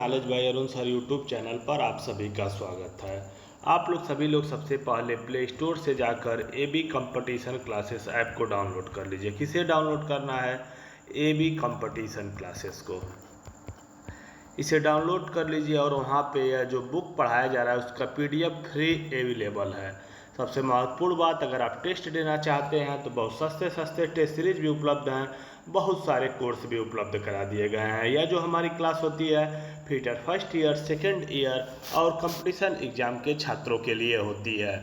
Knowledge by Arun sir YouTube channel पर आप सभी का स्वागत है। आप लोग सभी लोग सबसे पहले प्ले स्टोर से जाकर एबी कंपटीशन क्लासेस ऐप को डाउनलोड कर लीजिए। किसे डाउनलोड करना है? एबी कंपटीशन क्लासेस को। इसे डाउनलोड कर लीजिए और वहाँ पे यह जो बुक पढ़ाया जा रहा है उसका पीडीएफ फ्री अवेलेबल है। सबसे महत्वपूर्ण बात, अगर आप टेस्ट देना चाहते हैं तो बहुत सस्ते सस्ते टेस्ट सीरीज भी उपलब्ध हैं, बहुत सारे कोर्स भी उपलब्ध करा दिए गए हैं। यह जो हमारी क्लास होती है fitter first year, second year और कंपटीशन एग्जाम के छात्रों के लिए होती है।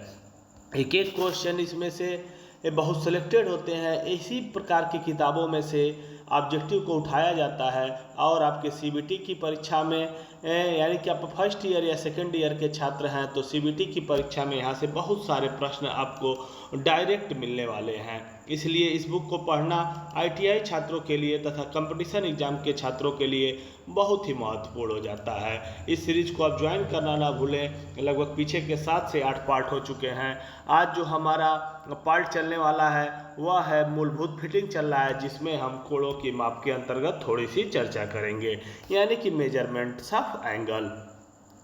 एक एक क्वेश्चन इसमें से बहुत सिलेक्टेड होते हैं। इसी प्रकार की किताबों में से ऑब्जेक्टिव को उठाया जाता है और आपके सीबीटी की परीक्षा में यानी कि आप फर्स्ट ईयर या सेकेंड ईयर के छात्र हैं तो सीबीटी की परीक्षा में यहाँ से बहुत सारे प्रश्न आपको डायरेक्ट मिलने वाले हैं। इसलिए इस बुक को पढ़ना आईटीआई छात्रों के लिए तथा कंपटीशन एग्जाम के छात्रों के लिए बहुत ही महत्वपूर्ण हो जाता है। इस सीरीज को आप ज्वाइन करना ना भूलें। लगभग पीछे के 7 से 8 पार्ट हो चुके हैं। आज जो हमारा पार्ट चलने वाला है वह है मूलभूत फिटिंग चल रहा है, जिसमें हम कोणों की माप के अंतर्गत थोड़ी सी चर्चा करेंगे, यानी कि मेजरमेंट्स ऑफ एंगल।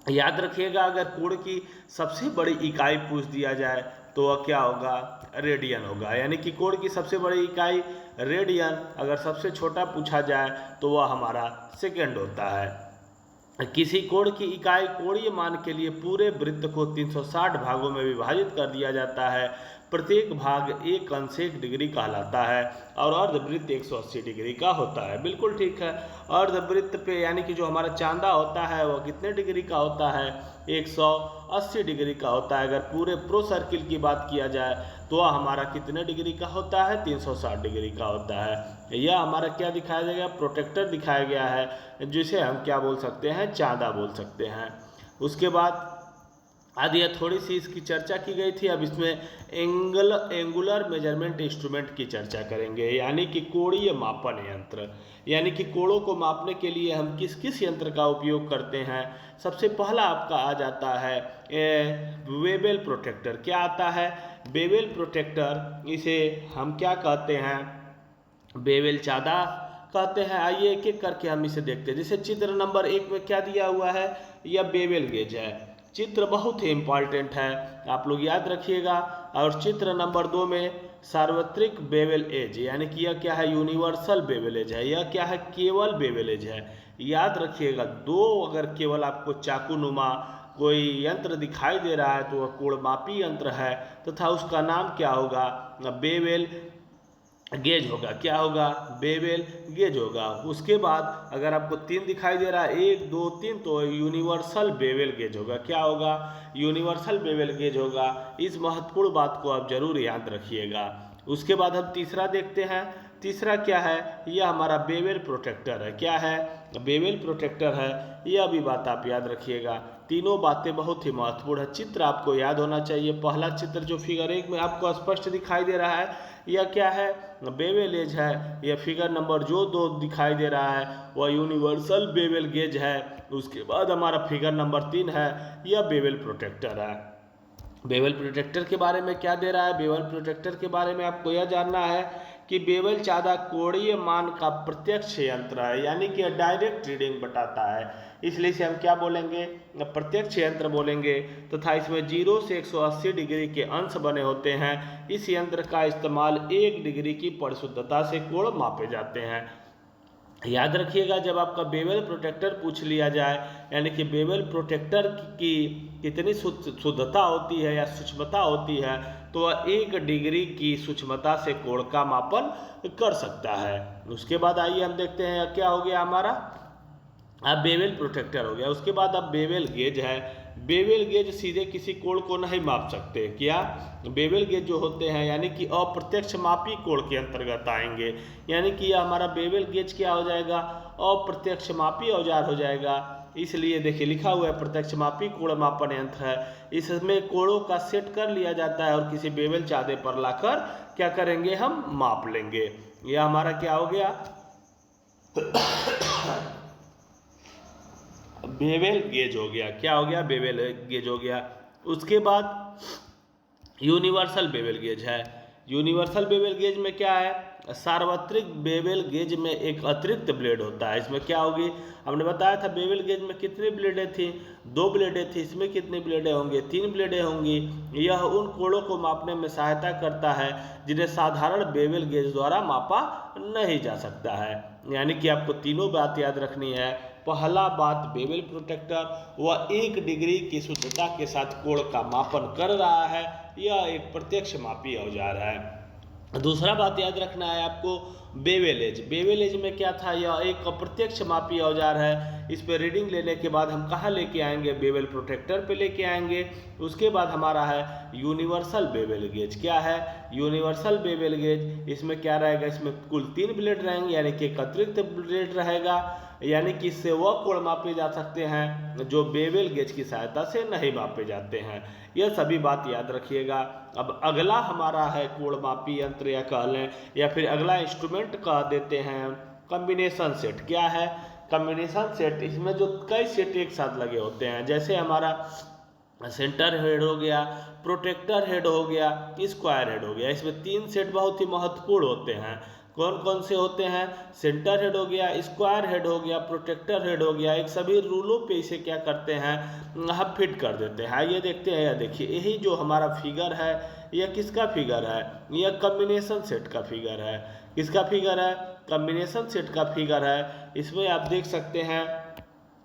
याद रखिएगा, अगर कोण की सबसे बड़ी इकाई पूछ दिया जाए तो वह क्या होगा? रेडियन होगा। यानी कि कोण की सबसे बड़ी इकाई रेडियन। अगर सबसे छोटा पूछा जाए तो वह हमारा सेकेंड होता है। किसी कोण की इकाई कोणीय मान के लिए पूरे वृत्त को 360 भागों में विभाजित कर दिया जाता है। प्रत्येक भाग 1 अंश 1 डिग्री कहलाता है और अर्धवृत्त 180 डिग्री का होता है। बिल्कुल ठीक है। अर्धवृत्त पे यानी कि जो हमारा चांदा होता है वह कितने डिग्री का होता है? 180 डिग्री का होता है। अगर पूरे प्रो सर्किल की बात किया जाए तो वह हमारा कितने डिग्री का होता है? 360 डिग्री का होता है। यह हमारा क्या दिखाया जाएगा? प्रोटेक्टर दिखाया गया है, जिसे हम क्या बोल सकते हैं? चांदा बोल सकते हैं। उसके बाद आदि यह थोड़ी सी इसकी चर्चा की गई थी। अब इसमें एंगुलर मेजरमेंट इंस्ट्रूमेंट की चर्चा करेंगे, यानी कि कोणीय मापन यंत्र। यानी कि कोणों को मापने के लिए हम किस किस यंत्र का उपयोग करते हैं। सबसे पहला आपका आ जाता है बेवेल प्रोटेक्टर। क्या आता है? Bevel protector. इसे हम क्या कहते हैं? बेवेल चांदा कहते हैं। आइए एक एक करके हम इसे देखते हैं। जैसे चित्र नंबर 1 में क्या दिया हुआ है? यह बेवेल गेज है। चित्र बहुत ही इम्पॉर्टेंट है, आप लोग याद रखिएगा। और चित्र नंबर 2 में सार्वत्रिक बेवेल एज, यानी कि यह क्या है? यूनिवर्सल बेवेल एज है। यह क्या है? केवल बेवेल एज है। याद रखिएगा, अगर केवल आपको चाकूनुमा कोई यंत्र दिखाई दे रहा है तो वह कोणमापी यंत्र है तथा उसका नाम क्या होगा? बेवेल गेज होगा। क्या होगा? बेवेल गेज होगा। उसके बाद अगर आपको 3 दिखाई दे रहा है, 1 2 3, तो यूनिवर्सल बेवेल गेज होगा। क्या होगा? यूनिवर्सल बेवेल गेज होगा। इस महत्वपूर्ण बात को आप जरूर याद रखिएगा। उसके बाद हम तीसरा देखते हैं। तीसरा क्या है? यह हमारा बेवेल प्रोटेक्टर है। क्या है? बेवेल प्रोटेक्टर है। यह भी बात आप याद रखिएगा। तीनों बातें बहुत ही महत्वपूर्ण है। चित्र आपको याद होना चाहिए। पहला चित्र जो फिगर 1 में आपको स्पष्ट दिखाई दे रहा है, यह क्या है? बेवेल एज है। यह फिगर नंबर जो 2 दिखाई दे रहा है वह यूनिवर्सल बेवेल गेज है। उसके बाद हमारा फिगर नंबर 3 है, यह बेवेल प्रोटेक्टर है। बेवेल प्रोटेक्टर के बारे में क्या दे रहा है? बेवेल प्रोटेक्टर के बारे में आपको यह जानना है कि बेवेल चांदा कोणीय मान का प्रत्यक्ष यंत्र है, यानी कि डायरेक्ट रीडिंग बताता है। इसलिए इसे हम क्या बोलेंगे? प्रत्यक्ष यंत्र बोलेंगे। तथा इसमें 0 से 180 डिग्री के अंश बने होते हैं। इस यंत्र का इस्तेमाल 1 डिग्री की परिशुद्धता से कोण मापे जाते हैं। याद रखिएगा, जब आपका बेवेल प्रोटेक्टर पूछ लिया जाए, यानी कि बेवेल प्रोटेक्टर की कितनी शुद्धता होती है या सूक्ष्मता होती है, तो वह 1 डिग्री की सूक्ष्मता से कोण का मापन कर सकता है। उसके बाद आइए हम देखते हैं क्या हो गया हमारा। अब बेवेल प्रोटेक्टर हो गया। उसके बाद अब बेवेल गेज है। बेवेल गेज सीधे किसी कोण को नहीं माप सकते। क्या? बेवेल गेज जो होते हैं यानी कि अप्रत्यक्ष मापी कोण के अंतर्गत आएंगे। यानी कि यह हमारा बेवेल गेज क्या हो जाएगा? अप्रत्यक्ष मापी औजार हो जाएगा। इसलिए देखिए लिखा हुआ है प्रत्यक्ष मापी कोण मापन यंत्र है। इसमें कोणों का सेट कर लिया जाता है और किसी बेवेल चांदे पर लाकर क्या करेंगे? हम माप लेंगे। यह हमारा क्या हो गया? बेवेल गेज हो गया। क्या हो गया? बेवेल गेज हो गया। उसके बाद यूनिवर्सल बेवेल गेज है। यूनिवर्सल बेवेल गेज में क्या है? सार्वत्रिक बेवल गेज में एक अतिरिक्त ब्लेड होता है। इसमें क्या होगी, हमने बताया था बेवल गेज में कितनी ब्लेडें थी, 2 ब्लेडें थी। इसमें कितनी ब्लेडें होंगी, 3 ब्लेडें होंगी। यह उन कोणों को मापने में सहायता करता है जिन्हें साधारण बेवल गेज द्वारा मापा नहीं जा सकता है। यानी कि आपको तीनों बात याद रखनी है। पहला बात, बेवल प्रोटेक्टर वह 1 डिग्री की शुद्धता के साथ कोण का मापन कर रहा है, यह एक प्रत्यक्ष मापी औजार है। दूसरा बात याद रखना है आपको, बेवल एज। बेवल एज में क्या था, यह एक अप्रत्यक्ष मापी औजार है। इस पर रीडिंग लेने के बाद हम कहाँ लेके आएंगे, बेवल प्रोटेक्टर पे लेके आएंगे। उसके बाद हमारा है यूनिवर्सल बेवल गेज। क्या है, यूनिवर्सल बेवल गेज। इसमें क्या रहेगा, इसमें कुल 3 ब्लेड रहेंगे, यानी कि एक अतिरिक्त ब्लेड रहेगा। यानी कि इससे वह कोण मापे जा सकते हैं जो बेवल गेज की सहायता से नहीं मापे जाते हैं। यह सभी बात याद रखिएगा। अब अगला हमारा है कोण मापी यंत्र, या कह लें या फिर अगला इंस्ट्रूमेंट कह देते हैं कॉम्बिनेशन सेट। क्या है, कॉम्बिनेशन सेट। इसमें जो कई सेट एक साथ लगे होते हैं, जैसे हमारा सेंटर हेड हो गया, प्रोटेक्टर हेड हो गया, स्क्वायर हेड हो गया। इसमें 3 सेट बहुत ही महत्वपूर्ण होते हैं। कौन कौन से होते हैं, सेंटर हेड हो गया, स्क्वायर हेड हो गया, प्रोटेक्टर हेड हो गया। एक सभी रूलों पे इसे क्या करते हैं, हम फिट कर देते हैं। ये देखते हैं, यह देखिए, यही जो हमारा फिगर है यह किसका फिगर है, यह कॉम्बिनेशन सेट का फिगर है। किसका फिगर है, कॉम्बिनेशन सेट का फिगर है। इसमें आप देख सकते हैं,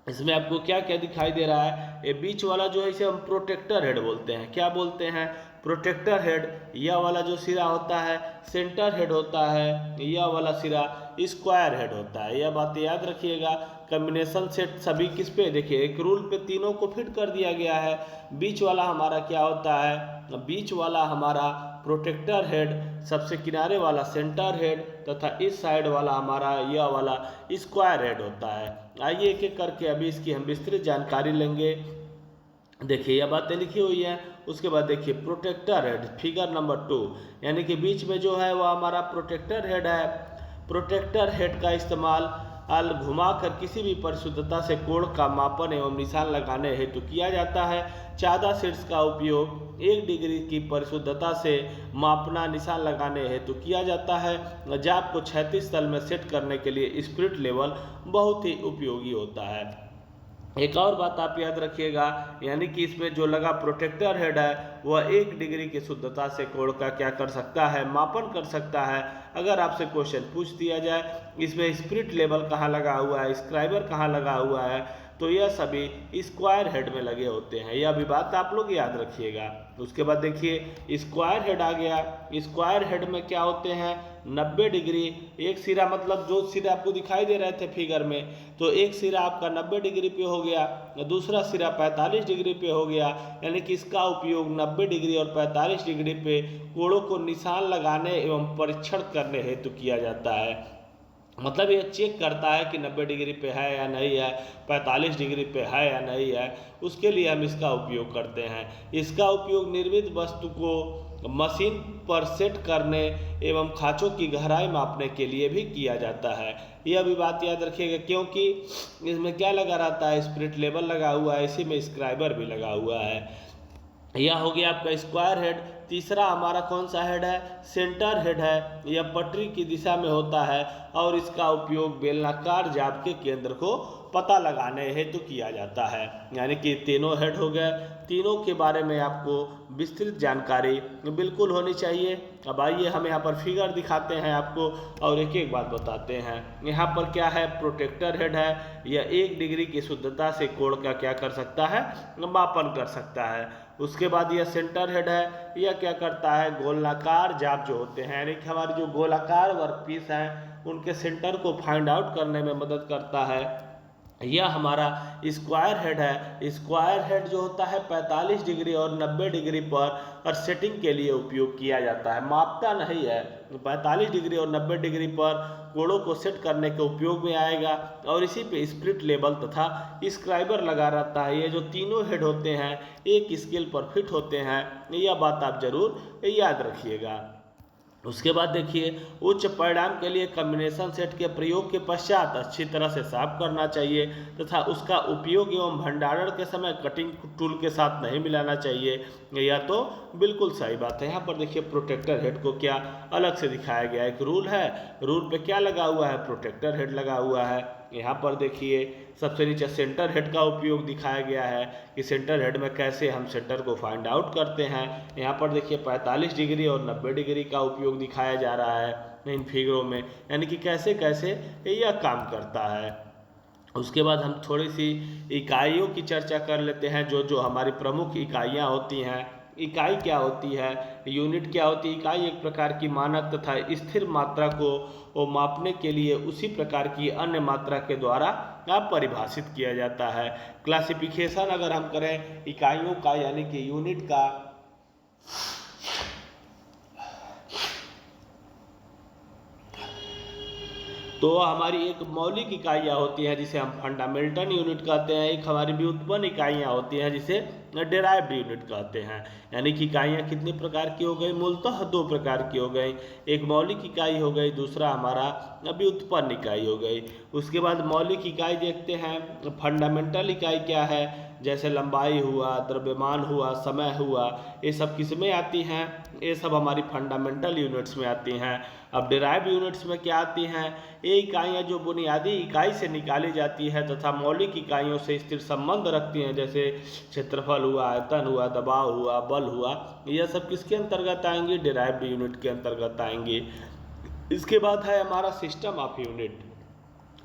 इसमें आपको क्या क्या दिखाई दे रहा है, ये बीच वाला जो है इसे हम प्रोटेक्टर हेड बोलते हैं। क्या बोलते हैं, प्रोटेक्टर हेड। यह वाला जो सिरा होता है सेंटर हेड होता है, यह वाला सिरा स्क्वायर हेड होता है। यह बात याद रखिएगा। कॉम्बिनेशन सेट सभी किस पे, देखिए एक रूल पे तीनों को फिट कर दिया गया है। बीच वाला हमारा क्या होता है, बीच वाला हमारा प्रोटेक्टर हेड, सबसे किनारे वाला सेंटर हेड, तथा इस साइड वाला हमारा यह वाला स्क्वायर हेड होता है। आइए एक एक करके अभी इसकी हम विस्तृत जानकारी लेंगे। देखिए यह बातें लिखी हुई हैं। उसके बाद देखिए प्रोटेक्टर हेड, फिगर नंबर 2, यानी कि बीच में जो है वह हमारा प्रोटेक्टर हेड है। प्रोटेक्टर हेड का इस्तेमाल घुमाकर किसी भी परिशुद्धता से कोण का मापन एवं निशान लगाने हेतु किया जाता है। चादा शीर्ष का उपयोग 1 डिग्री की परिशुद्धता से मापना, निशान लगाने हेतु किया जाता है। जाप को क्षैतिज तल में सेट करने के लिए स्पिरिट लेवल बहुत ही उपयोगी होता है। एक और बात आप याद रखिएगा, यानी कि इसमें जो लगा प्रोटेक्टर हेड है वह 1 डिग्री की शुद्धता से कोण का क्या कर सकता है, मापन कर सकता है। अगर आपसे क्वेश्चन पूछ दिया जाए इसमें स्पिरिट लेवल कहाँ लगा हुआ है, स्क्राइबर कहाँ लगा हुआ है, तो यह सभी स्क्वायर हेड में लगे होते हैं। यह भी बात आप लोग याद रखिएगा। उसके बाद देखिए स्क्वायर हेड आ गया। स्क्वायर हेड में क्या होते हैं, 90 डिग्री। एक सिरा, मतलब जो सिरा आपको दिखाई दे रहे थे फिगर में, तो एक सिरा आपका 90 डिग्री पे हो गया, दूसरा सिरा 45 डिग्री पे हो गया। यानी कि इसका उपयोग 90 डिग्री और 45 डिग्री पे कोणों को निशान लगाने एवं परीक्षण करने हेतु किया जाता है। मतलब यह चेक करता है कि 90 डिग्री पे है या नहीं है, 45 डिग्री पे है या नहीं है, उसके लिए हम इसका उपयोग करते हैं। इसका उपयोग निर्मित वस्तु को मशीन पर सेट करने एवं खाँचों की गहराई मापने के लिए भी किया जाता है। यह भी बात याद रखिएगा, क्योंकि इसमें क्या लगा रहता है, स्पिरिट लेवल लगा हुआ है, इसी में स्क्राइबर भी लगा हुआ है। यह हो गया आपका स्क्वायर हेड। तीसरा हमारा कौन सा हेड है, सेंटर हेड है। यह पटरी की दिशा में होता है और इसका उपयोग बेलनाकार जाप के केंद्र को पता लगाने हेतु किया जाता है। यानी कि तीनों हेड हो गए। तीनों के बारे में आपको विस्तृत जानकारी बिल्कुल होनी चाहिए। अब आइए हम यहाँ पर फिगर दिखाते हैं आपको और एक एक बात बताते हैं। यहाँ पर क्या है, प्रोटेक्टर हेड है। यह 1 डिग्री की शुद्धता से कोण का क्या कर सकता है, मापन कर सकता है। उसके बाद यह सेंटर हेड है। यह क्या करता है, गोलाकार जाप जो होते हैं, यानी कि हमारी जो गोलाकार वर्कपीस हैं उनके सेंटर को फाइंड आउट करने में मदद करता है। यह हमारा स्क्वायर हेड है। स्क्वायर हेड जो होता है 45 डिग्री और 90 डिग्री पर सेटिंग के लिए उपयोग किया जाता है, मापता नहीं है। 45 डिग्री और 90 डिग्री पर कोणों को सेट करने के उपयोग में आएगा और इसी पे स्पिरिट लेवल तथा स्क्राइबर लगा रहता है। ये जो तीनों हेड होते हैं एक स्केल पर फिट होते हैं, यह बात आप जरूर याद रखिएगा। उसके बाद देखिए, उच्च परिणाम के लिए कॉम्बिनेशन सेट के प्रयोग के पश्चात अच्छी तरह से साफ करना चाहिए तथा उसका उपयोग एवं भंडारण के समय कटिंग टूल के साथ नहीं मिलाना चाहिए। या तो बिल्कुल सही बात है। यहाँ पर देखिए प्रोटेक्टर हेड को क्या अलग से दिखाया गया है। एक रूल है, रूल पे क्या लगा हुआ है, प्रोटेक्टर हेड लगा हुआ है। यहाँ पर देखिए सबसे नीचे सेंटर हेड का उपयोग दिखाया गया है कि सेंटर हेड में कैसे हम सेंटर को फाइंड आउट करते हैं। यहाँ पर देखिए 45 डिग्री और 90 डिग्री का उपयोग दिखाया जा रहा है इन फिगरों में, यानी कि कैसे कैसे यह काम करता है। उसके बाद हम थोड़ी सी इकाइयों की चर्चा कर लेते हैं, जो जो हमारी प्रमुख इकाइयाँ होती हैं। इकाई क्या होती है, यूनिट क्या होती है। इकाई एक प्रकार की मानक तथा स्थिर मात्रा को मापने के लिए उसी प्रकार की अन्य मात्रा के द्वारा परिभाषित किया जाता है। क्लासिफिकेशन अगर हम करें इकाइयों का यानी कि यूनिट का, तो हमारी एक मौलिक इकाइयाँ होती हैं जिसे हम फंडामेंटल यूनिट कहते हैं। एक हमारी व्युत्पन्न इकाइयाँ होती हैं जिसे डेराइव्ड यूनिट कहते हैं। यानी कि इकाइयाँ कितने प्रकार की हो गई, मूलतः दो प्रकार की हो गई। एक मौलिक इकाई हो गई, दूसरा हमारा व्युत्पन्न इकाई हो गई। उसके बाद मौलिक इकाई देखते हैं। फंडामेंटल इकाई क्या है, जैसे लंबाई हुआ, द्रव्यमान हुआ, समय हुआ, ये सब किस में आती हैं, ये सब हमारी फंडामेंटल यूनिट्स में आती हैं। अब डिराइव्ड यूनिट्स में क्या आती हैं, ये इकाइयाँ जो बुनियादी इकाई से निकाली जाती है तथा मौलिक इकाइयों से स्थिर संबंध रखती हैं, जैसे क्षेत्रफल हुआ, आयतन हुआ, दबाव हुआ, बल हुआ, यह सब किसके अंतर्गत आएंगे, डिराइव्ड यूनिट के अंतर्गत आएंगे। इसके बाद है हमारा सिस्टम ऑफ यूनिट,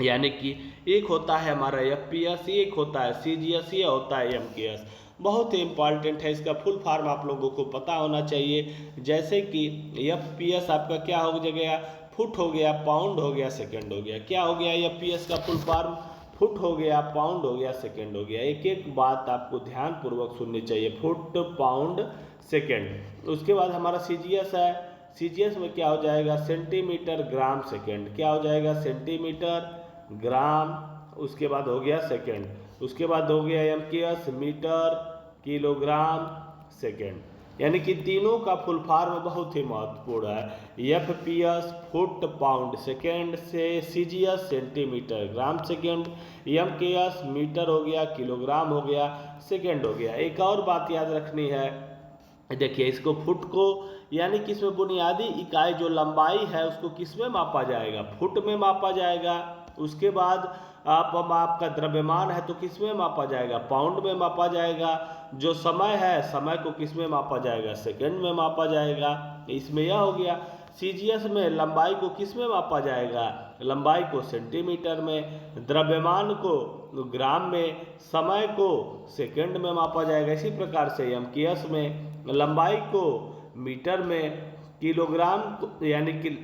यानी कि एक होता है हमारा एफपीएस, एक होता है सीजीएस, ये होता है एमकेएस। बहुत ही इंपॉर्टेंट है, इसका फुल फॉर्म आप लोगों को पता होना चाहिए। जैसे कि एफपीएस आपका क्या हो गया, फुट हो गया, पाउंड हो गया, सेकंड हो गया। क्या हो गया एफपीएस का फुल फॉर्म, फुट हो गया, पाउंड हो गया, सेकंड हो गया। एक एक बात आपको ध्यानपूर्वक सुननी चाहिए, फुट, पाउंड, सेकंड। उसके बाद हमारा सीजीएस है, सीजीएस में क्या हो जाएगा, सेंटीमीटर, ग्राम, सेकंड। क्या हो जाएगा, सेंटीमीटर, ग्राम, उसके बाद हो गया सेकंड। उसके बाद हो गया एमकेएस, मीटर, किलोग्राम, सेकंड। यानी कि तीनों का फुल फॉर्म बहुत ही महत्वपूर्ण है। एफपीएस फुट, पाउंड, सेकंड, से सीजीएस सेंटीमीटर, ग्राम, सेकंड, एमकेएस मीटर हो गया, किलोग्राम हो गया, सेकंड हो गया। एक और बात याद रखनी है, देखिए इसको फुट को, यानी कि इसमें बुनियादी इकाई जो लंबाई है उसको किस में मापा जाएगा, फुट में मापा जाएगा। उसके बाद आपका द्रव्यमान है तो किस में मापा जाएगा, पाउंड में मापा जाएगा। जो समय है, समय को किस में मापा जाएगा, सेकंड में मापा जाएगा। इसमें यह हो गया। सीजीएस में लंबाई को किस में मापा जाएगा, लंबाई को सेंटीमीटर में, द्रव्यमान को ग्राम में, समय को सेकंड में मापा जाएगा। इसी प्रकार से एमकेएस में लंबाई को मीटर में, किलोग्राम यानी कि,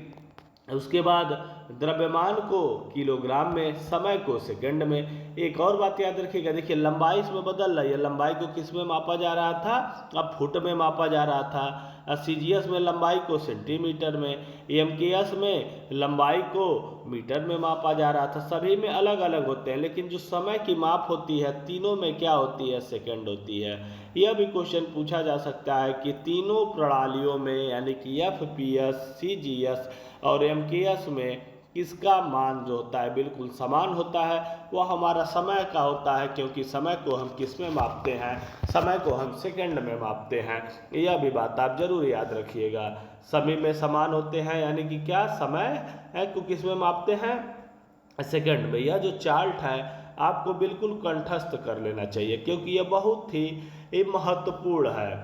उसके बाद द्रव्यमान को किलोग्राम में, समय को सेकंड में। एक और बात याद रखिएगा, देखिए लंबाई इसमें बदल रही है, लंबाई को किस में मापा जा रहा था, अब फुट में मापा जा रहा था। सीजीएस में लंबाई को सेंटीमीटर में, एमकेएस में लंबाई को मीटर में मापा जा रहा था। सभी में अलग अलग होते हैं, लेकिन जो समय की माप होती है तीनों में क्या होती है, सेकंड होती है। यह भी क्वेश्चन पूछा जा सकता है कि तीनों प्रणालियों में यानी कि एफपीएस, सीजीएस और एमकेएस में किसका मान जो होता है बिल्कुल समान होता है, वह हमारा समय का होता है, क्योंकि समय को हम किस में मापते हैं, समय को हम सेकंड में मापते हैं। यह भी बात आप जरूर याद रखिएगा, सभी में समान होते हैं, यानी कि क्या, समय है को किस में मापते हैं, सेकंड में। यह जो चार्ट है आपको बिल्कुल कंठस्थ कर लेना चाहिए, क्योंकि यह बहुत ही महत्वपूर्ण है।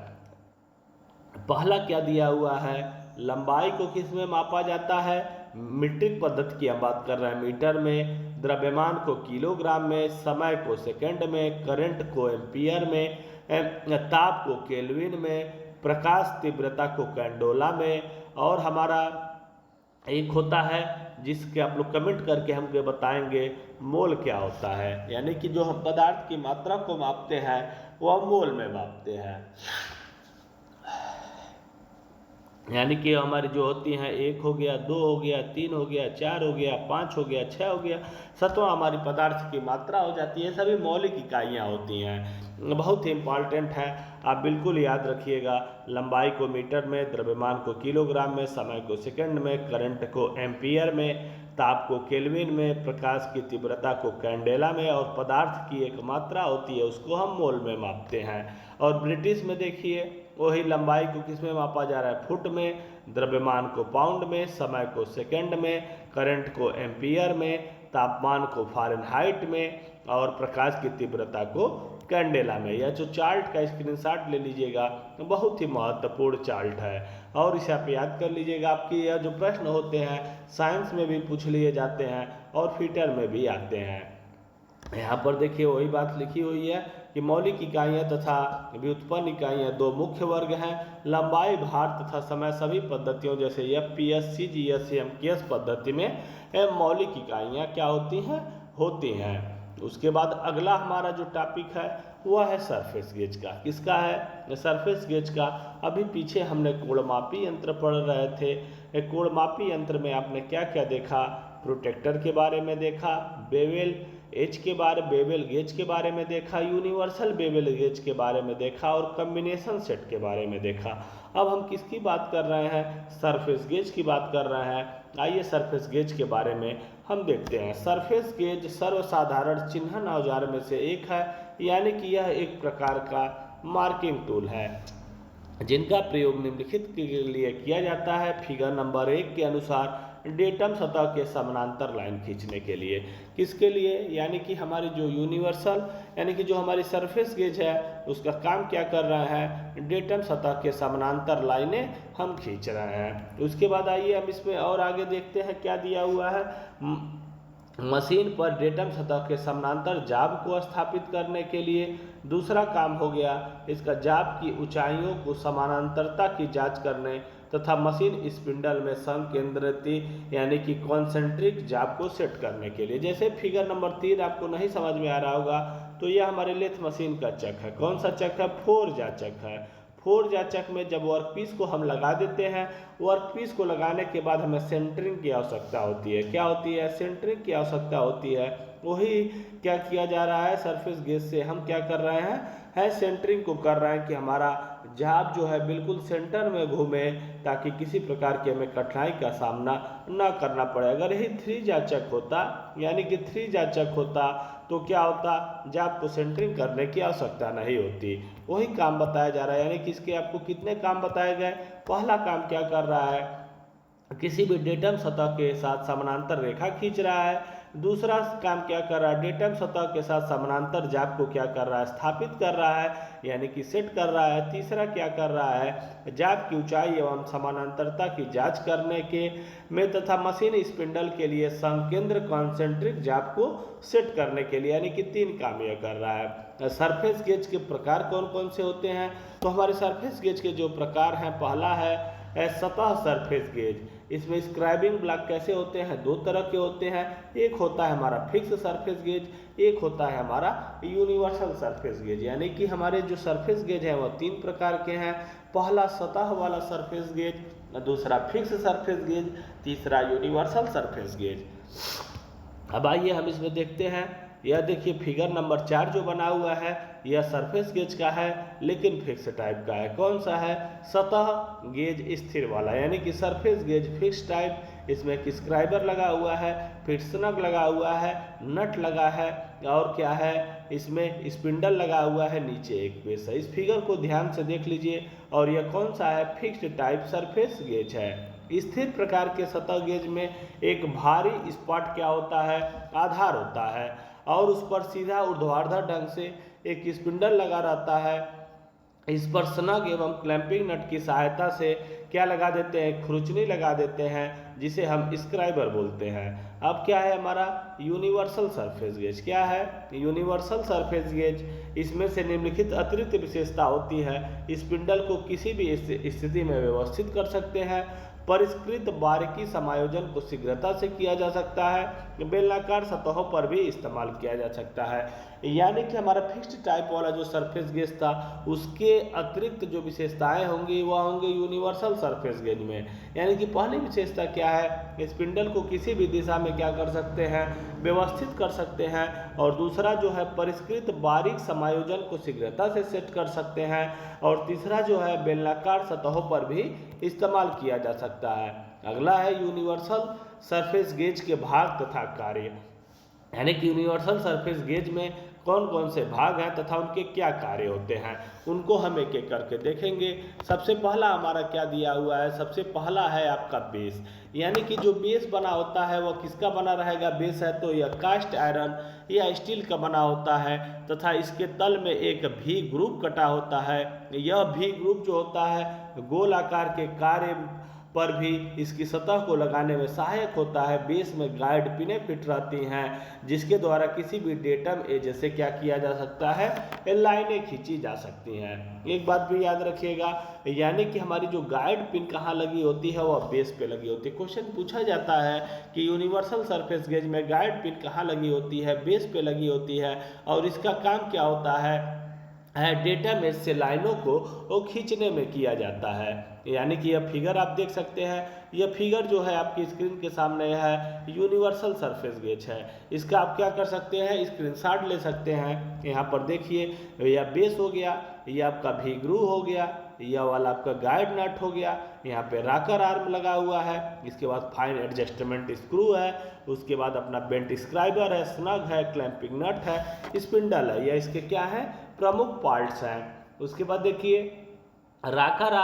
पहला क्या दिया हुआ है, लंबाई को किस में मापा जाता है, मीट्रिक पद्धति की हम बात कर रहे हैं, मीटर में, द्रव्यमान को किलोग्राम में, समय को सेकंड में, करंट को एम्पियर में, ताप को केल्विन में, प्रकाश तीव्रता को कैंडोला में, और हमारा एक होता है जिसके आप लोग कमेंट करके हमको बताएंगे मोल क्या होता है, यानी कि जो हम पदार्थ की मात्रा को मापते हैं वह मोल में मापते हैं। यानी कि हमारी जो होती हैं 1 हो गया, 2 हो गया, 3 हो गया, 4 हो गया, 5 हो गया, 6 हो गया, 7वां हमारी पदार्थ की मात्रा हो जाती है। सभी मौलिक इकाइयाँ होती हैं। बहुत ही इम्पॉर्टेंट है, आप बिल्कुल याद रखिएगा। लंबाई को मीटर में, द्रव्यमान को किलोग्राम में, समय को सेकंड में, करंट को एम्पियर में, ताप को केल्विन में, प्रकाश की तीव्रता को कैंडेला में, और पदार्थ की एक मात्रा होती है उसको हम मोल में मापते हैं। और ब्रिटिश में देखिए वही लंबाई को किस में मापा जा रहा है, फुट में, द्रव्यमान को पाउंड में, समय को सेकंड में, करंट को एम्पियर में, तापमान को फ़ारेनहाइट में, और प्रकाश की तीव्रता को कैंडेला में। यह जो चार्ट का स्क्रीनशॉट ले लीजिएगा, बहुत ही महत्वपूर्ण चार्ट है और इसे आप याद कर लीजिएगा। आपकी यह जो प्रश्न होते हैं साइंस में भी पूछ लिए जाते हैं और फिटर में भी आते हैं। यहाँ पर देखिए वही बात लिखी हुई है कि मौलिक इकाइयाँ तथा व्युत्पन्न इकाइयाँ दो मुख्य वर्ग हैं। लंबाई, भार तथा समय सभी पद्धतियों जैसे FPS, CGS, MKS पद्धति में मौलिक इकाइयाँ क्या होती हैं। उसके बाद अगला हमारा जो टॉपिक है वह है सरफेस गेज का। किसका है? सरफेस गेज का। अभी पीछे हमने कोणमापी यंत्र पढ़ रहे थे। कोणमापी यंत्र में आपने क्या क्या देखा? प्रोटेक्टर के बारे में देखा, बेवेल गेज के बारे में देखा, यूनिवर्सल बेवेल गेज के बारे में देखा और कॉम्बिनेशन सेट के बारे में देखा। अब हम किसकी बात कर रहे हैं? सरफेस गेज की बात कर रहे हैं। आइए सरफेस गेज के बारे में हम देखते हैं। सरफेस गेज सर्वसाधारण चिन्हन औजार में से एक है, यानी कि यह एक प्रकार का मार्किंग टूल है जिनका प्रयोग निम्नलिखित के लिए किया जाता है। फिगर नंबर 1 के अनुसार डेटम सतह के समानांतर लाइन खींचने के लिए। किसके लिए? यानी कि हमारी जो यूनिवर्सल यानी कि जो हमारी सरफेस गेज है उसका काम क्या कर रहा है? डेटम सतह के समानांतर लाइनें हम खींच रहे हैं। उसके बाद आइए हम इसमें और आगे देखते हैं क्या दिया हुआ है। मशीन पर डेटम सतह के समानांतर जाब को स्थापित करने के लिए। दूसरा काम हो गया इसका जाब की ऊंचाइयों को समानांतरता की जांच करने तथा मशीन स्पिंडल में संकेंद्रित यानी कि कॉन्सेंट्रिक जाब को सेट करने के लिए। जैसे फिगर नंबर 3 आपको नहीं समझ में आ रहा होगा तो यह हमारे लेथ मशीन का चक है। कौन सा चक है? फोरजा चक है। फोरजा चक में जब वर्कपीस को हम लगा देते हैं, वर्कपीस को लगाने के बाद हमें सेंटरिंग की आवश्यकता होती है। क्या होती है? सेंटरिंग की आवश्यकता होती है। वही क्या किया जा रहा है? सरफेस गेज से हम क्या कर रहे हैं सेंटरिंग को कर रहे हैं कि हमारा जाब जो है बिल्कुल सेंटर में घूमे ताकि किसी प्रकार की हमें कठिनाई का सामना न करना पड़े। अगर यही थ्री जाचक होता यानी कि थ्री जाचक होता तो क्या होता? जाब को सेंटरिंग करने की आवश्यकता नहीं होती। वही काम बताया जा रहा है, यानी कि इसके आपको कितने काम बताए गए। पहला काम क्या कर रहा है? किसी भी डेटम सतह के साथ समानांतर रेखा खींच रहा है। दूसरा काम क्या कर रहा है? डेटम सतह के साथ समानांतर जाब को क्या कर रहा है? स्थापित कर रहा है यानी कि सेट कर रहा है। तीसरा क्या कर रहा है? जाब की ऊंचाई एवं समानांतरता की जांच करने के में तथा मशीन स्पिंडल के लिए संकेंद्र कॉन्सेंट्रिक जाब को सेट करने के लिए, यानी कि 3 काम यह कर रहा है। सरफेस गेज के प्रकार कौन कौन से होते हैं? तो हमारे सरफेस गेज के जो प्रकार हैं, पहला है सतह सरफेस गेज। इसमें स्क्राइबिंग ब्लॉक कैसे होते हैं? 2 तरह के होते हैं। एक होता है हमारा फिक्स सरफेस गेज, एक होता है हमारा यूनिवर्सल सरफेस गेज। यानी कि हमारे जो सरफेस गेज हैं वह 3 प्रकार के हैं। पहला सतह वाला सरफेस गेज, दूसरा फिक्स सरफेस गेज, तीसरा यूनिवर्सल सरफेस गेज। अब आइए हम इसमें देखते हैं। यह देखिए फिगर नंबर 4 जो बना हुआ है यह सरफेस गेज का है लेकिन फिक्स टाइप का है। कौन सा है? सतह गेज स्थिर वाला, यानी कि सरफेस गेज फिक्स टाइप। इसमें एक स्क्राइबर लगा हुआ है, फिर स्नग लगा हुआ है, नट लगा है और क्या है? इसमें स्पिंडल लगा हुआ है, नीचे एक बेस है। इस फिगर को ध्यान से देख लीजिए। और यह कौन सा है? फिक्स्ड टाइप सरफेस गेज है। स्थिर प्रकार के सतह गेज में एक भारी स्पॉट क्या होता है? आधार होता है और उस पर सीधा ऊर्ध्वाधर ढंग से एक स्पिंडल लगा रहता है। इस पर स्नग एवं क्लैंपिंग नट की सहायता से क्या लगा देते हैं? खुरचनी लगा देते हैं, जिसे हम स्क्राइबर बोलते हैं। अब क्या है हमारा? Universal surface gauge. क्या है? Universal surface gauge. इसमें से निम्नलिखित अतिरिक्त विशेषता होती है। स्पिंडल को किसी भी स्थिति में व्यवस्थित कर सकते हैं। परिष्कृत बारीकी समायोजन को शीघ्रता से किया जा सकता है। बेलनाकार सतहों पर भी इस्तेमाल किया जा सकता है। यानी कि हमारा फिक्स्ड टाइप वाला जो सरफेस गेज था उसके अतिरिक्त जो विशेषताएं होंगी वह होंगे यूनिवर्सल सरफेस गेज में। यानी कि पहली विशेषता क्या है, स्पिंडल को किसी भी दिशा में क्या कर सकते हैं, व्यवस्थित कर सकते हैं। और दूसरा जो है परिष्कृत बारीक समायोजन को शीघ्रता से सेट कर सकते हैं। और तीसरा जो है बेलनाकार सतहों पर भी इस्तेमाल किया जा सकता है। अगला है यूनिवर्सल सरफेस गेज के भाग तथा कार्य। यानी कि यूनिवर्सल सरफेस गेज में कौन कौन से भाग हैं तथा उनके क्या कार्य होते हैं, उनको हम एक एक करके देखेंगे। सबसे पहला हमारा क्या दिया हुआ है, सबसे पहला है आपका बेस। यानी कि जो बेस बना होता है वह किसका बना रहेगा, बेस है तो यह कास्ट आयरन या स्टील का बना होता है तथा इसके तल में एक भी ग्रुप कटा होता है। यह भी ग्रुप जो होता है गोल आकार के कार्य पर भी इसकी सतह को लगाने में सहायक होता है। बेस में गाइड पिनें फिट रहती हैं जिसके द्वारा किसी भी डेटम एज से क्या किया जा सकता है, लाइनें खींची जा सकती हैं। एक बात भी याद रखिएगा, यानी कि हमारी जो गाइड पिन कहाँ लगी होती है वह बेस पे लगी होती है। क्वेश्चन पूछा जाता है कि यूनिवर्सल सरफेस गेज में गाइड पिन कहाँ लगी होती है, बेस पे लगी होती है और इसका काम क्या होता है डेटा में से लाइनों को खींचने में किया जाता है। यानी कि यह फिगर आप देख सकते हैं, यह फिगर जो है आपकी स्क्रीन के सामने है यूनिवर्सल सरफेस गेज है। इसका आप क्या कर सकते हैं, स्क्रीनशॉट ले सकते हैं। यहाँ पर देखिए यह बेस हो गया, यह आपका भी ग्रू हो गया, यह वाला आपका गाइड नट हो गया, यहाँ पे राकर आर्म लगा हुआ है, इसके बाद फाइन एडजस्टमेंट स्क्रू है, उसके बाद अपना बेंट स्क्राइबर है, स्नग है, क्लैंपिंग नट है, स्पिंडल है, यह इसके क्या है प्रमुख पार्ट्स हैं। उसके बाद देखिए राकर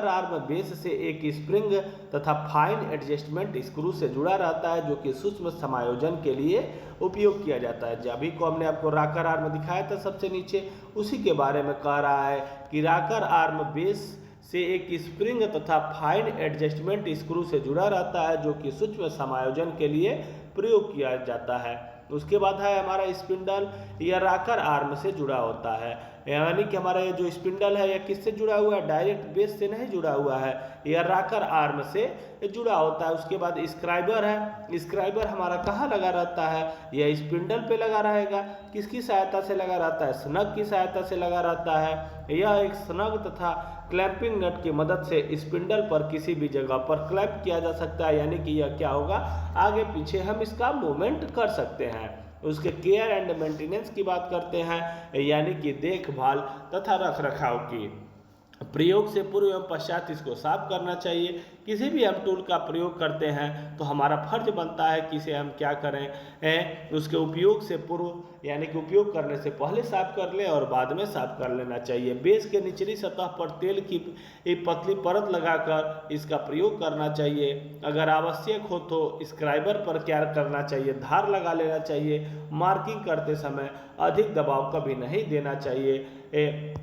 आर्म बेस से एक स्प्रिंग तथा फाइन एडजस्टमेंट स्क्रू से जुड़ा रहता है जो कि सूक्ष्म समायोजन के लिए उपयोग किया जाता है। अभी को हमने आपको राकर आर्म दिखाया था सबसे नीचे, उसी के बारे में कह रहा है कि राकर आर्म बेस से एक स्प्रिंग तथा फाइन एडजस्टमेंट स्क्रू से जुड़ा रहता है जो कि सूक्ष्म समायोजन के लिए प्रयोग किया जाता है। उसके बाद है हमारा स्पिंडल, यह राकर आर्म से जुड़ा होता है। यानी कि हमारा ये जो स्पिंडल है यह किससे जुड़ा हुआ है, डायरेक्ट बेस से नहीं जुड़ा हुआ है, यह राकर आर्म से जुड़ा होता है। उसके बाद स्क्राइबर है, स्क्राइबर हमारा कहाँ लगा रहता है, यह स्पिंडल पे लगा रहेगा। किसकी सहायता से लगा रहता है, स्नग की सहायता से लगा रहता है। यह एक स्नग तथा क्लैंपिंग नट की मदद से स्पिंडल पर किसी भी जगह पर क्लैंप किया जा सकता है। यानी कि यह क्या होगा, आगे पीछे हम इसका मूवमेंट कर सकते हैं। उसके केयर एंड मेंटेनेंस की बात करते हैं, यानी कि देखभाल तथा रख रखाव की। प्रयोग से पूर्व एवं पश्चात इसको साफ करना चाहिए। किसी भी हम टूल का प्रयोग करते हैं तो हमारा फर्ज बनता है कि इसे हम क्या करें, उसके उपयोग से पूर्व यानी कि उपयोग करने से पहले साफ कर लें और बाद में साफ कर लेना चाहिए। बेस के निचली सतह पर तेल की एक पतली परत लगाकर इसका प्रयोग करना चाहिए। अगर आवश्यक हो तो स्क्राइबर पर क्या करना चाहिए, धार लगा लेना चाहिए। मार्किंग करते समय अधिक दबाव कभी नहीं देना चाहिए।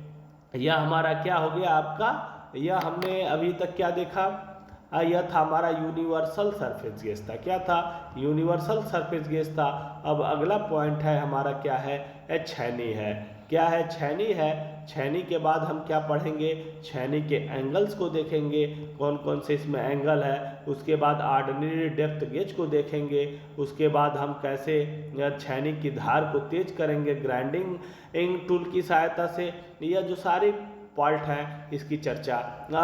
यह हमारा क्या हो गया आपका, यह हमने अभी तक क्या देखा, यह था हमारा यूनिवर्सल सरफेस गेज था। क्या था, यूनिवर्सल सरफेस गेज था। अब अगला पॉइंट है हमारा क्या है, छैनी है। क्या है, छैनी है। छैनी के बाद हम क्या पढ़ेंगे, छैनी के एंगल्स को देखेंगे, कौन कौन से इसमें एंगल है। उसके बाद ऑर्डिनरी डेप्थ गेज को देखेंगे। उसके बाद हम कैसे छैनी की धार को तेज करेंगे ग्राइंडिंग टूल की सहायता से। यह जो सारी पार्ट हैं इसकी चर्चा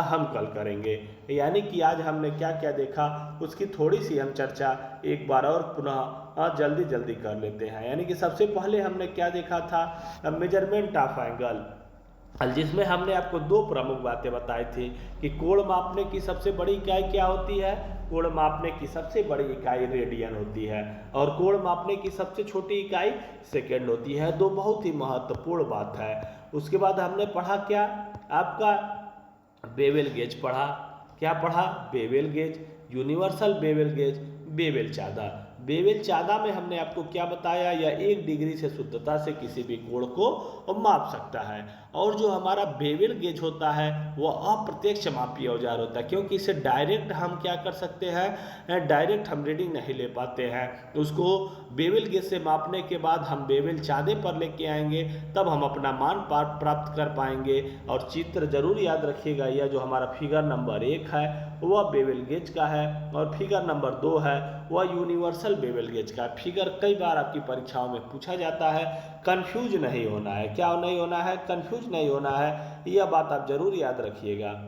हम कल करेंगे। यानी कि आज हमने क्या क्या देखा उसकी थोड़ी सी हम चर्चा एक बार और पुनः जल्दी कर लेते हैं। यानी कि सबसे पहले हमने क्या देखा था, मेजरमेंट ऑफ एंगल, जिसमें हमने आपको दो प्रमुख बातें बताई थी कि कोण मापने की सबसे बड़ी इकाई क्या होती है, कोण मापने की सबसे बड़ी इकाई रेडियन होती है और कोण मापने की सबसे छोटी इकाई सेकेंड होती है। दो बहुत ही महत्वपूर्ण बात है। उसके बाद हमने पढ़ा क्या, आपका बेवेल गेज पढ़ा। क्या पढ़ा, bevel gauge, universal bevel gauge, bevel चादा। बेवेल चादा में हमने आपको क्या बताया, यह 1 डिग्री से शुद्धता से किसी भी कोण को माप सकता है। और जो हमारा बेवेल गेज होता है वह अप्रत्यक्ष मापी औजार होता है, क्योंकि इसे डायरेक्ट हम क्या कर सकते हैं, डायरेक्ट हम रीडिंग नहीं ले पाते हैं। उसको बेवेल गेज से मापने के बाद हम बेवेल चादे पर लेके आएंगे, तब हम अपना मान प्राप्त कर पाएंगे। और चित्र जरूर याद रखिएगा, यह जो हमारा फिगर नंबर 1 है वह बेवल गेज का है, और फिगर नंबर 2 है वह यूनिवर्सल बेवल गेज का। फिगर कई बार आपकी परीक्षाओं में पूछा जाता है, कंफ्यूज नहीं होना है। क्या नहीं होना है? कंफ्यूज नहीं होना है, यह बात आप जरूर याद रखिएगा।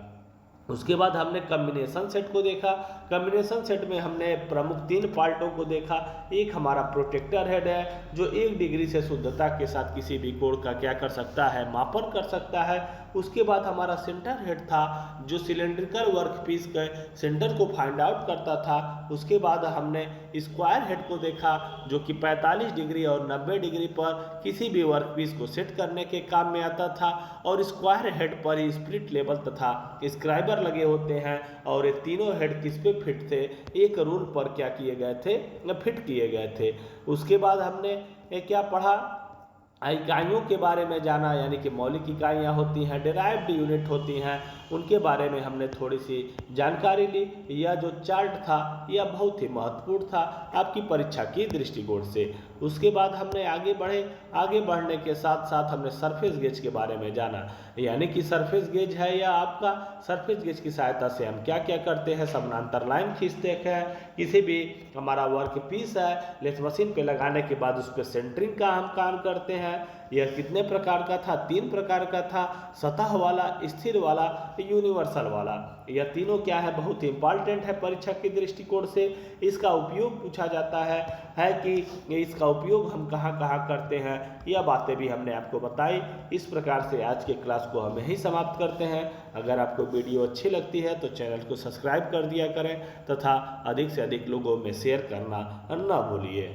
उसके बाद हमने कम्बिनेशन सेट को देखा। कम्बिनेशन सेट में हमने प्रमुख 3 पार्टों को देखा। एक हमारा प्रोटेक्टर हेड है जो 1 डिग्री से शुद्धता के साथ किसी भी कोण का क्या कर सकता है? मापन कर सकता है। उसके बाद हमारा सेंटर हेड था जो सिलेंड्रिकल वर्कपीस के सेंटर को फाइंड आउट करता था। उसके बाद हमने स्क्वायर हेड को देखा जो कि 45 डिग्री और 90 डिग्री पर किसी भी वर्कपीस को सेट करने के काम में आता था, और स्क्वायर हेड पर ही स्प्लिट लेवल तथा स्क्राइबर लगे होते हैं, और ये तीनों हेड किस पे फिट थे? एक रूल पर क्या किए गए थे? फिट किए गए थे। उसके बाद हमने क्या पढ़ा? इकाइयों के बारे में जाना, यानी कि मौलिक इकाइयाँ होती हैं, डेराइव्ड यूनिट होती हैं, उनके बारे में हमने थोड़ी सी जानकारी ली। यह जो चार्ट था यह बहुत ही महत्वपूर्ण था आपकी परीक्षा की दृष्टिकोण से। उसके बाद हमने आगे बढ़ने के साथ साथ हमने सरफेस गेज के बारे में जाना, यानी कि सरफेस गेज है या आपका सरफेस गेज की सहायता से हम क्या क्या करते हैं? समानांतर लाइन खींचते हैं, किसी भी हमारा वर्क पीस है लेथ मशीन पे लगाने के बाद उस पर सेंटरिंग का हम काम करते हैं। यह कितने प्रकार का था? 3 प्रकार का था, सतह वाला, स्थिर वाला, यूनिवर्सल वाला। यह तीनों क्या है? बहुत ही इंपॉर्टेंट है परीक्षा के दृष्टिकोण से। इसका उपयोग पूछा जाता है कि इसका उपयोग हम कहाँ कहाँ करते हैं, यह बातें भी हमने आपको बताई। इस प्रकार से आज के क्लास को हम यहीं समाप्त करते हैं। अगर आपको वीडियो अच्छी लगती है तो चैनल को सब्सक्राइब कर दिया करें तथा अधिक से अधिक लोगों में शेयर करना न भूलिए।